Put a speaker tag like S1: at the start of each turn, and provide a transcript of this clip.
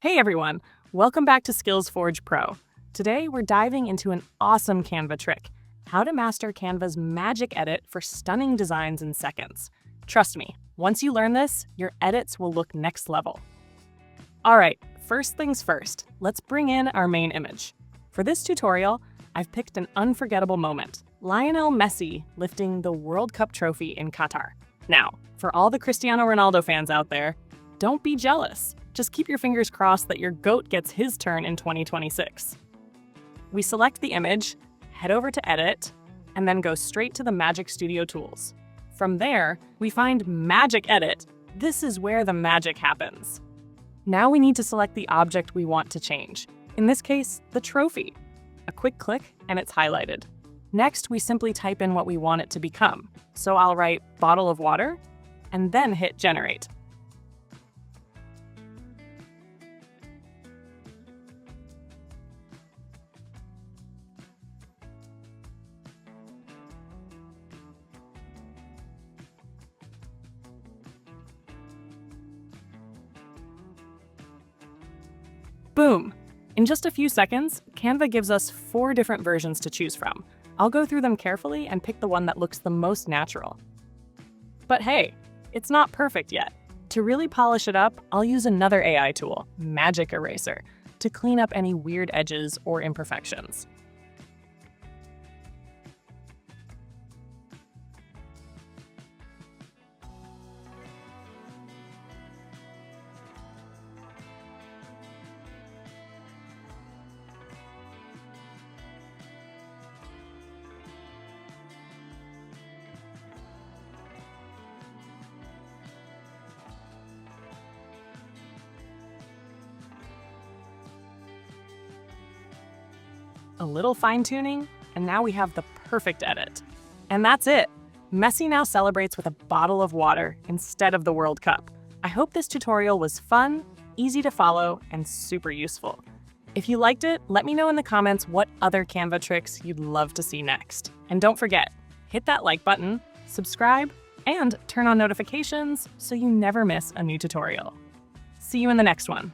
S1: Hey everyone, welcome back to SkillsForge Pro. Today we're diving into an awesome Canva trick, how to master Canva's MagicEdit for stunning designs in seconds. Trust me, once you learn this, your edits will look next level. Alright, first things first, let's bring in our main image. For this tutorial, I've picked an unforgettable moment, Lionel Messi lifting the World Cup trophy in Qatar. Now, for all the Cristiano Ronaldo fans out there, don't be jealous. Just keep your fingers crossed that your GOAT gets his turn in 2026. We select the image, head over to Edit, and then go straight to the Magic Studio tools. From there, we find MagicEdit. This is where the magic happens. Now we need to select the object we want to change. In this case, the trophy. A quick click and it's highlighted. Next, we simply type in what we want it to become. So I'll write bottle of water and then hit generate. Boom! In just a few seconds, Canva gives us 4 different versions to choose from. I'll go through them carefully and pick the one that looks the most natural. But hey, it's not perfect yet. To really polish it up, I'll use another AI tool, Magic Eraser, to clean up any weird edges or imperfections. A little fine-tuning, and now we have the perfect edit. And that's it! Messi now celebrates with a bottle of water instead of the World Cup. I hope this tutorial was fun, easy to follow, and super useful. If you liked it, let me know in the comments what other Canva tricks you'd love to see next. And don't forget, hit that like button, subscribe, and turn on notifications so you never miss a new tutorial. See you in the next one.